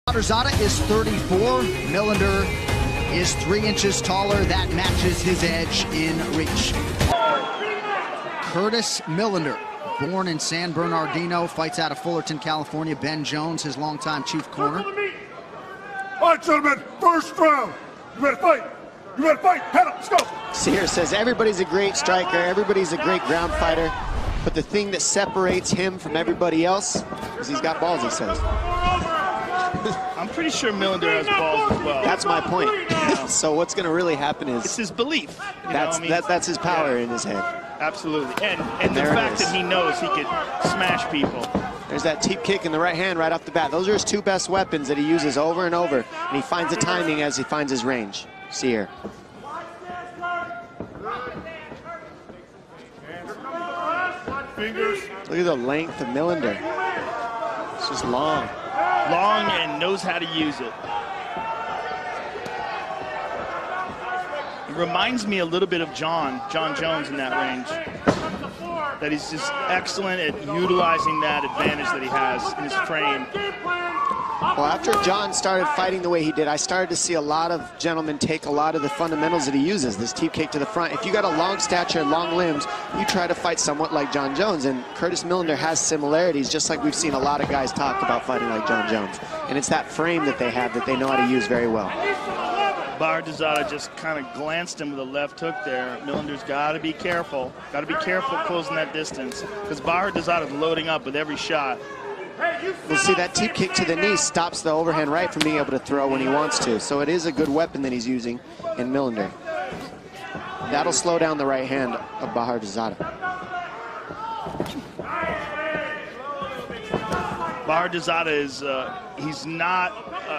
Bahadorzad is 34. Milender is 3 inches taller. That matches his edge in reach. Curtis Milender, born in San Bernardino, fights out of Fullerton, California. Ben Jones, his longtime chief corner. All right, gentlemen, first round. You ready to fight? You ready to fight? Head up, let's go. Seyar says everybody's a great striker, everybody's a great ground fighter, but the thing that separates him from everybody else is he's got balls, he says. I'm pretty sure Milender has balls as well. That's my point. Yeah. So what's going to really happen is... It's his belief. That's his power in his head. Absolutely. And the fact that he knows he could smash people. There's that teep kick in the right hand right off the bat. Those are his 2 best weapons that he uses over and over. And he finds the timing as he finds his range. Seyar. Look at the length of Milender. It's just long. Long and knows how to use it. It reminds me a little bit of John Jones in that range. That he's just excellent at utilizing that advantage that he has in his frame. Well, after John started fighting the way he did, I started to see a lot of gentlemen take a lot of the fundamentals that he uses. This teep kick to the front. If you got a long stature, long limbs, you try to fight somewhat like John Jones. And Curtis Milender has similarities, just like we've seen a lot of guys talk about fighting like John Jones. And it's that frame that they have that they know how to use very well. Bahadorzad just kind of glanced him with a left hook there. Milender's got to be careful. Got to be careful closing that distance, because Bahadorzad is loading up with every shot. We'll see that teep kick to the knee stops the overhand right from being able to throw when he wants to. So it is a good weapon that he's using in Milender. That'll slow down the right hand of Bahadorzad. Bahadorzad is, he's not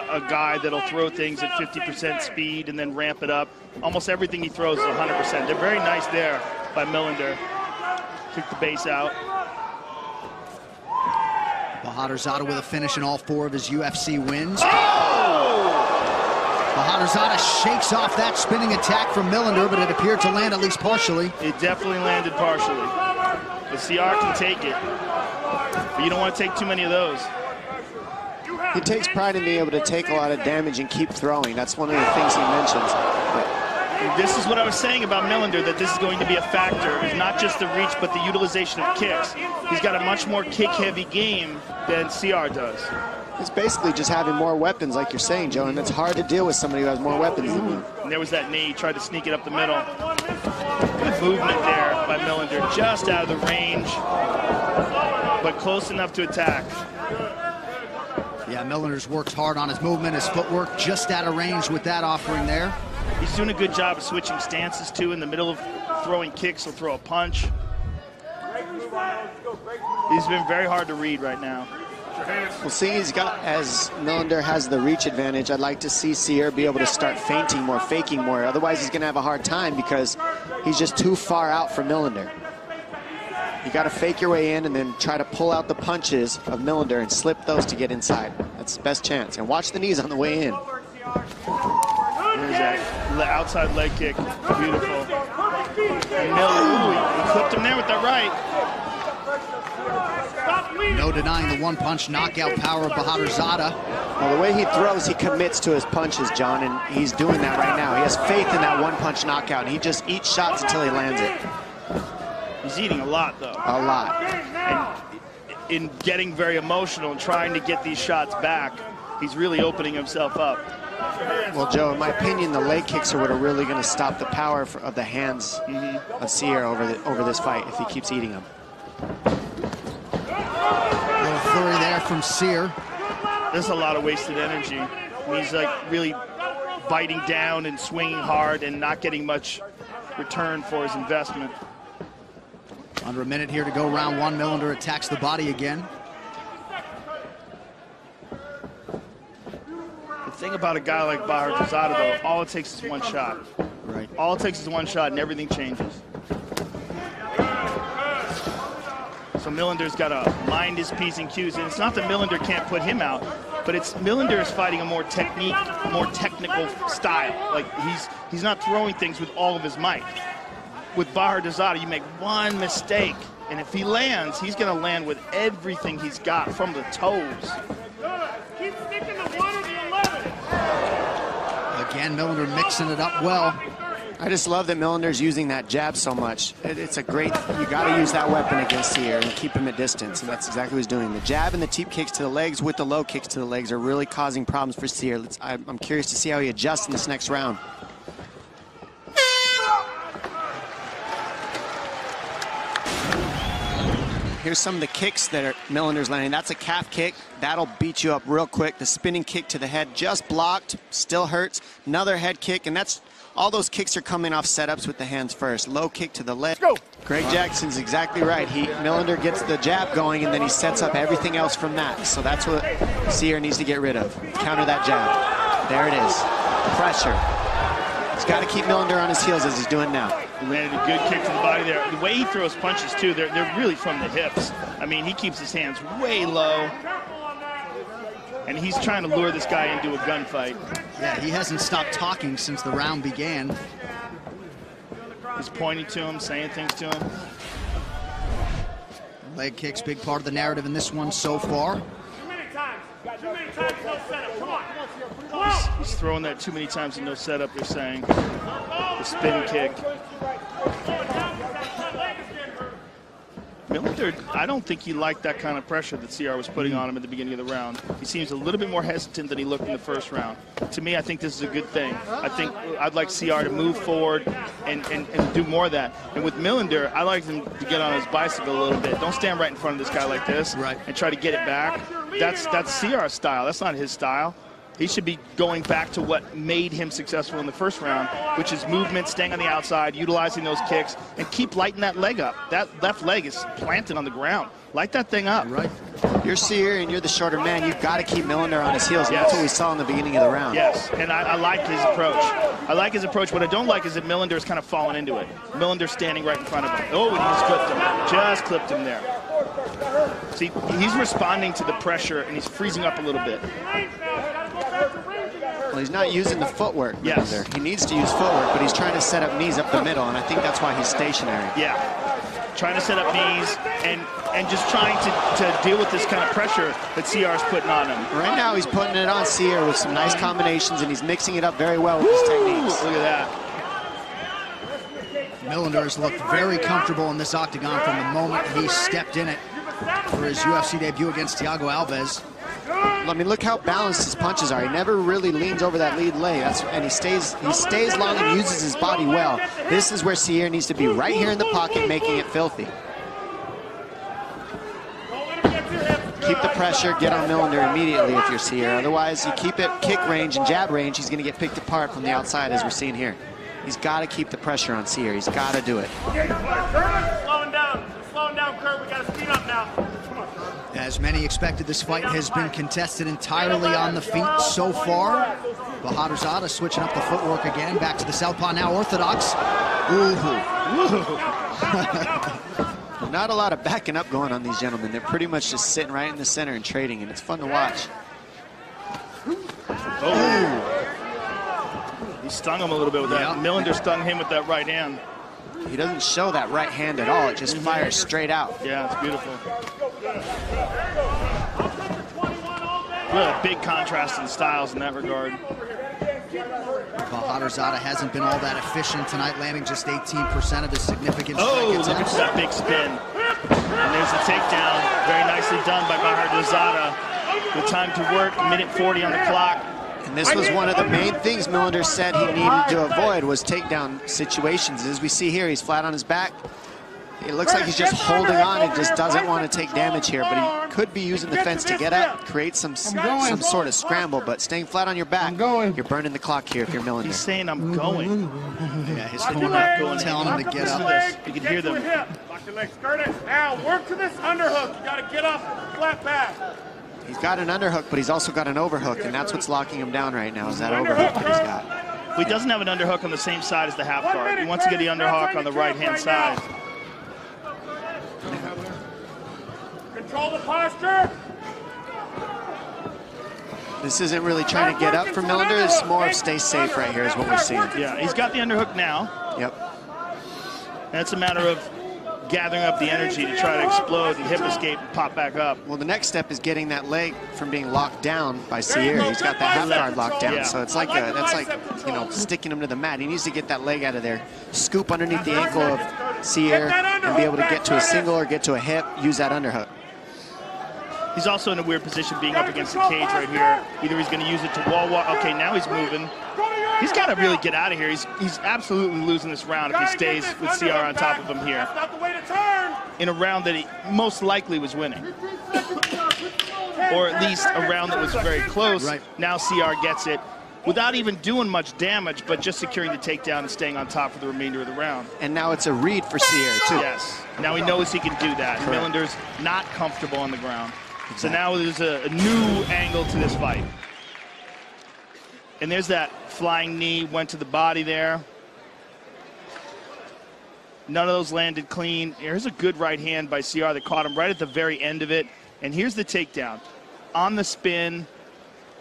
a guy that'll throw things at 50% speed and then ramp it up. Almost everything he throws is 100%. They're very nice there by Milender. Took the base out. Bahadorzad with a finish in all 4 of his UFC wins. Oh! Bahadorzad shakes off that spinning attack from Milender, but it appeared to land at least partially. It definitely landed partially. The seyar can take it, but you don't want to take too many of those. He takes pride in being able to take a lot of damage and keep throwing. That's one of the things he mentions. This is what I was saying about Milender, that this is going to be a factor. It's not just the reach, but the utilization of kicks. He's got a much more kick-heavy game than Seyar does. It's basically just having more weapons, like you're saying, Joe, and it's hard to deal with somebody who has more weapons than you. And there was that knee. He tried to sneak it up the middle. Good movement there by Milender, just out of the range, but close enough to attack. Yeah, Milender's worked hard on his movement, his footwork, just out of range with that offering there. He's doing a good job of switching stances, too. In the middle of throwing kicks, he'll throw a punch. He's been very hard to read right now. Well, seeing he's got, as Milender has the reach advantage, I'd like to see Seyar be able to start feinting more, faking more. Otherwise, he's going to have a hard time because he's just too far out for Milender. You got to fake your way in and then try to pull out the punches of Milender and slip those to get inside. That's the best chance. And watch the knees on the way in. There's that outside leg kick. Beautiful. And Milender, he clipped him there with that right. No denying the one-punch knockout power of Bahadorzad. Well, the way he throws, he commits to his punches, John, and he's doing that right now. He has faith in that one-punch knockout, and he just eats shots until he lands it. He's eating a lot, though. A lot. And in getting very emotional and trying to get these shots back, he's really opening himself up. Well, Joe, in my opinion, the leg kicks are what are really going to stop the power of the hands of Seyar over this fight if he keeps eating them. A little flurry there from Seyar. There's a lot of wasted energy. He's like really biting down and swinging hard and not getting much return for his investment. Under a minute here to go, round 1. Milender attacks the body again. The thing about a guy like Bahadorzad, though, all it takes is one shot. Right. All it takes is one shot and everything changes. So Milender's got to mind his P's and Q's. And it's not that Milender can't put him out, but it's Milender is fighting a more technical style. Like he's not throwing things with all of his might. With Bahadorzad, you make one mistake, and if he lands, he's going to land with everything he's got from the toes. Keep sticking to one of Again, Milender mixing it up well. I just love that Milender's using that jab so much. It's a great, you got to use that weapon against Seyar and keep him at distance, and that's exactly what he's doing. The jab and the teep kicks to the legs with the low kicks to the legs are really causing problems for Seyar. I'm curious to see how he adjusts in this next round. Here's some of the kicks that Milender's landing. That's a calf kick. That'll beat you up real quick. The spinning kick to the head just blocked, still hurts. Another head kick, and that's all those kicks are coming off setups with the hands first. Low kick to the leg. Go. Greg Jackson's exactly right. Milender gets the jab going, and then he sets up everything else from that. So that's what Seyar needs to get rid of. Counter that jab. There it is. Pressure. He's got to keep Milender on his heels as he's doing now. He landed a good kick to the body there. The way he throws punches, too, they're really from the hips. I mean, he keeps his hands way low. And he's trying to lure this guy into a gunfight. Yeah, he hasn't stopped talking since the round began. He's pointing to him, saying things to him. Leg kicks, big part of the narrative in this one so far. Too many times, no setup. Come on. Come on. He's throwing that too many times and no setup, they're saying. The spin kick. Milender, I don't think he liked that kind of pressure that Seyar was putting on him at the beginning of the round. He seems a little bit more hesitant than he looked in the first round. To me, I think this is a good thing. I think I'd like Seyar to move forward and do more of that. And with Milender, I like him to get on his bicycle a little bit. Don't stand right in front of this guy like this and try to get it back. That's Seyar's style. That's not his style. He should be going back to what made him successful in the first round, which is movement, staying on the outside, utilizing those kicks, and keep lighting that leg up. That left leg is planted on the ground. Light that thing up. Right. You're Seyar and you're the shorter man. You've got to keep Milender on his heels. And that's what we saw in the beginning of the round. Yes, and I like his approach. I like his approach. What I don't like is that Milender is kind of falling into it. Milender's standing right in front of him. Oh, and he just clipped him. Just clipped him there. See, he's responding to the pressure, and he's freezing up a little bit. Well, he's not using the footwork. Yes. Milender. He needs to use footwork, but he's trying to set up knees up the middle, and I think that's why he's stationary. Yeah, trying to set up knees and just trying to deal with this kind of pressure that Seyar's putting on him. Right now, he's putting it on Seyar with some nice combinations, and he's mixing it up very well with his techniques. Look at that. Milender has looked very comfortable in this octagon from the moment he stepped in it for his UFC debut against Thiago Alves. I mean, look how balanced his punches are. He never really leans over that lead leg, and he stays long and uses his body well. This is where Seyar needs to be, right here in the pocket, making it filthy. Keep the pressure, get on Milender immediately if you're Seyar. Otherwise, you keep it kick range and jab range, he's going to get picked apart from the outside, as we're seeing here. He's got to keep the pressure on Seyar. He's got to do it. Slowing down, Kurt. We got to speed up now. As many expected, this fight has been contested entirely on the feet so far. Bahadorzad switching up the footwork again. Back to the southpaw, now orthodox. Not a lot of backing up going on these gentlemen. They're pretty much just sitting right in the center and trading, and it's fun to watch. He stung him a little bit with that. Milender stung him with that right hand. He doesn't show that right hand at all. It just fires straight out. Yeah, it's beautiful. Really a big contrast in styles in that regard. Bahadorzad hasn't been all that efficient tonight, landing just 18% of his significant strike attempts. Look at that big spin. And there's a takedown. Very nicely done by Bahadorzad. With time to work, minute 40 on the clock. And this was one of the main things Milender said he needed to avoid was takedown situations. As we see here, he's flat on his back. It looks like he's just holding on and just doesn't want to take damage here, but he could be using the fence to get up, create some sort of scramble, but staying flat on your back, you're burning the clock here if you're Milender. He's saying, I'm going. Yeah, his corner telling him to get up. You can hear them. Lock your legs, skirt it. Now, work to this underhook. You got to get up, flat back. He's got an underhook, but he's also got an overhook, and that's what's locking him down right now, is that overhook that he's got. Well, he doesn't have an underhook on the same side as the half guard. He wants to get the underhook on the right-hand side. Control the posture. This isn't really trying to get up for Milender. It's more of stay safe right here is what we're seeing. Yeah, he's got the underhook now. Yep. And it's a matter of gathering up the energy to try to explode and hip escape and pop back up. Well, the next step is getting that leg from being locked down by Seyar. He's got that half guard locked down, so it's like that's like, you know, sticking him to the mat. He needs to get that leg out of there, scoop underneath the ankle of Seyar, and be able to get to a single or get to a hip, use that underhook. He's also in a weird position being up against the cage right here. Either he's going to use it to wall walk. Okay, now he's moving. He's got to really get out of here. He's absolutely losing this round if he stays with Seyar on top of him here. In a round that he most likely was winning. Or at least a round that was very close. Right. Now Seyar gets it without even doing much damage, but just securing the takedown and staying on top for the remainder of the round. And now it's a read for Seyar, too. Yes. Now he knows he can do that. And Milender's not comfortable on the ground. So now there's a new angle to this fight. And there's that flying knee, went to the body there. None of those landed clean. Here's a good right hand by Seyar that caught him right at the very end of it. And here's the takedown. On the spin,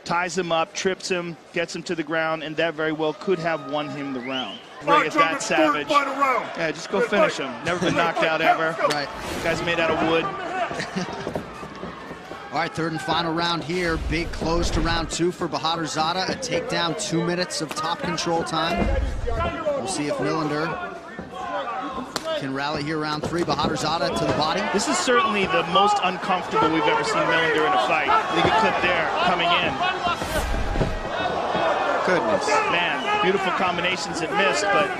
ties him up, trips him, gets him to the ground, and that very well could have won him the round. Bring it that savage. Yeah, just go finish him. Never been knocked out ever. Right. Guy's made out of wood. All right, third and final round here. Big close to round 2 for bahadorzad. A takedown, 2 minutes of top control time. We'll see if Milender can rally here round 3. bahadorzad to the body. This is certainly the most uncomfortable we've ever seen Milender in a fight. Look at clip there, coming in. Goodness. Man, beautiful combinations that missed, but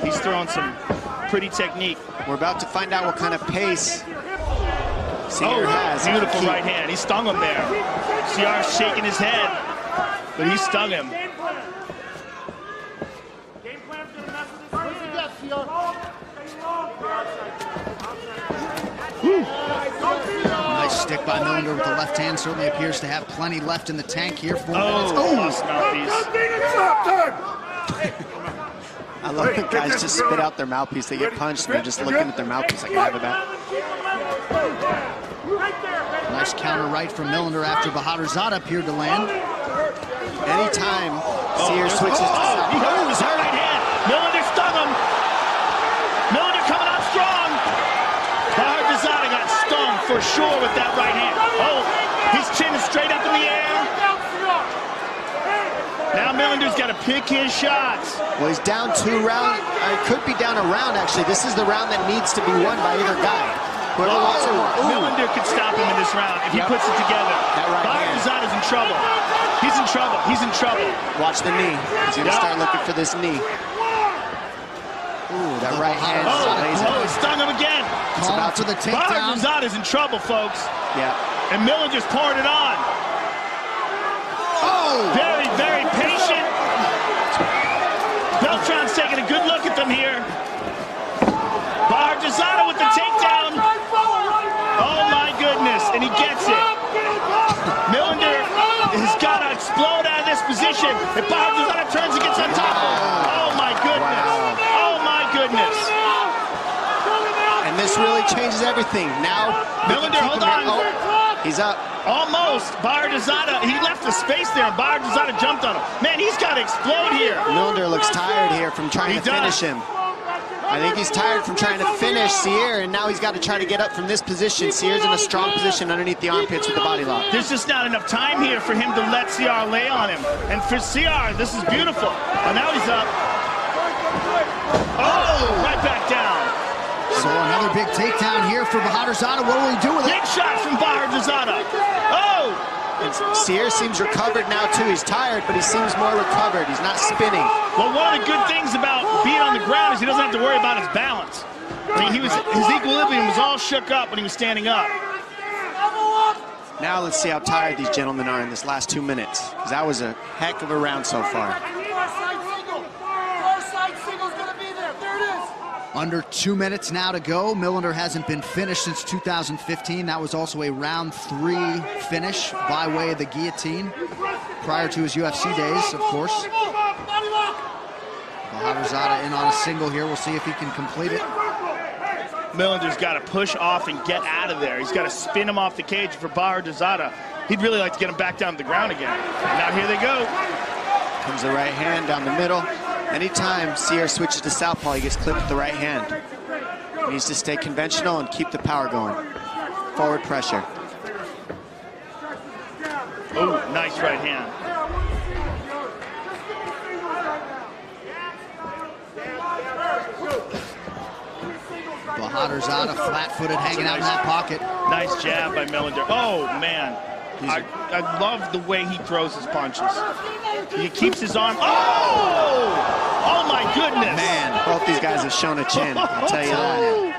he's throwing some pretty technique. We're about to find out what kind of pace Seyar has. Beautiful right hand. He stung him there. Seyar's shaking his head, but he stung him. Nice stick by Milender with the left hand. Certainly appears to have plenty left in the tank here. 4 minutes. Lost mouthpiece. I love the guys just spit out their mouthpiece. They get punched and they're just looking at their mouthpiece like, I have it back. Nice counter right from Milender after bahadorzad appeared to land. Anytime Seyar switches to his right hand. Milender stung him. Milender coming out strong. bahadorzad got stung for sure with that right hand. Oh, his chin is straight up in the air. Now Milender's got to pick his shots. Well, he's down 2 rounds. It could be down a round, actually. This is the round that needs to be won by either guy. Milender could stop him in this round if he puts it together. bahadorzad is in trouble. He's in trouble. He's in trouble. Watch the knee. He's going to start looking for this knee. Ooh, that right hand is amazing. He stung him again. It's about to the takedown. bahadorzad is in trouble, folks. Yeah. And Milender's pouring it on. Very, very patient. Beltran's taking a good look at them here. bahadorzad with the takedown. Oh my goodness, and he gets it. Milender has got to explode out of this position. If bahadorzad turns and gets on top of him. Oh my goodness. Oh my goodness. And this really changes everything. Now, Milender, hold on. He's up. Almost. bahadorzad, he left the space there, and bahadorzad jumped on him. Man, he's got to explode here. Milender looks tired here from trying to finish him. I think he's tired from trying to finish Seyar, and now he's got to try to get up from this position. Seyar's in a strong position underneath the armpits with the body lock. There's just not enough time here for him to let Seyar lay on him. And for Seyar, this is beautiful. Oh, now he's up. Oh, right back down. So another big takedown here for bahadorzad. What will he do with it? Big shot from bahadorzad. Oh! And Seyar seems recovered now, too. He's tired, but he seems more recovered. He's not spinning. Well, one of the good things about being on the ground is he doesn't have to worry about his balance. I mean, his equilibrium was all shook up when he was standing up. Now let's see how tired these gentlemen are in this last 2 minutes, because that was a heck of a round so far. Under 2 minutes now to go. Milender hasn't been finished since 2015. That was also a round 3 finish by way of the guillotine prior to his UFC days, of course. bahadorzad in on a single here. We'll see if he can complete it. Milender's got to push off and get out of there. He's got to spin him off the cage. For bahadorzad, he'd really like to get him back down to the ground again. Now here they go. Comes the right hand down the middle. Anytime Seyar switches to southpaw, he gets clipped with the right hand. He needs to stay conventional and keep the power going. Forward pressure. Oh, nice right hand. Bahadorzad flat-footed, hanging out in that pocket. Nice jab by Milender. Oh, man. I love the way he throws his punches. He keeps his arm. Oh! Oh, my goodness. Man, both these guys have shown a chin, I'll tell you that.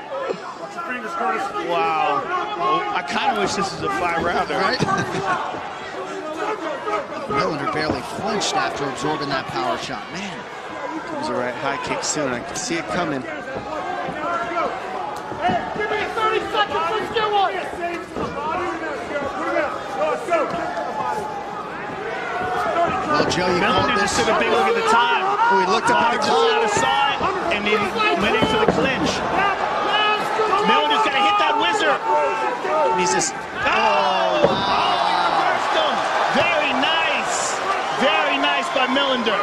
Wow. Well, I kind of wish this was a 5-rounder. Right? Milender barely flinched after absorbing that power shot. Man. Comes a right high kick soon. I can see it coming. Well, Joe, you Milender just took a big look at the time. Oh, he looked up at the clock. Saw it, and he went in for the clinch. Milender's got to hit that whizzer. He's just... Oh, wow. Very nice. Very nice by Milender.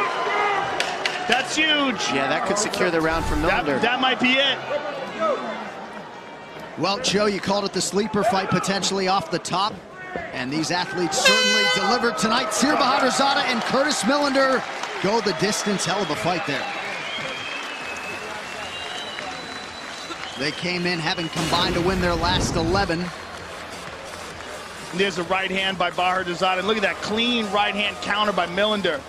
That's huge. Yeah, that could secure the round for Milender. That might be it. Well, Joe, you called it the sleeper fight potentially off the top. And these athletes certainly delivered tonight. Seyar Bahadorzad and Curtis Milender go the distance. Hell of a fight there. They came in having combined to win their last 11. There's a right hand by Bahadorzad, and look at that clean right hand counter by Milender.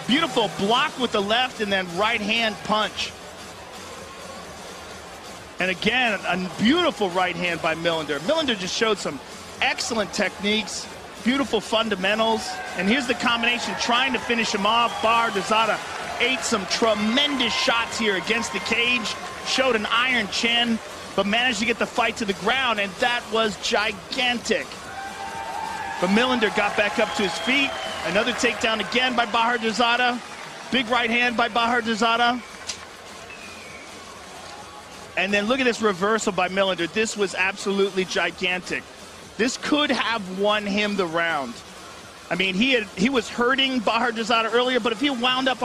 Beautiful block with the left and then right hand punch. And again, a beautiful right hand by Milender. Milender just showed some excellent techniques, beautiful fundamentals. And here's the combination trying to finish him off. Bahadorzad ate some tremendous shots here against the cage, showed an iron chin, but managed to get the fight to the ground, and that was gigantic. But Milender got back up to his feet. Another takedown again by Bahadorzad. Big right hand by Bahadorzad. And then look at this reversal by Milender. This was absolutely gigantic. This could have won him the round. I mean, he was hurting Bahadorzad earlier, but if he wound up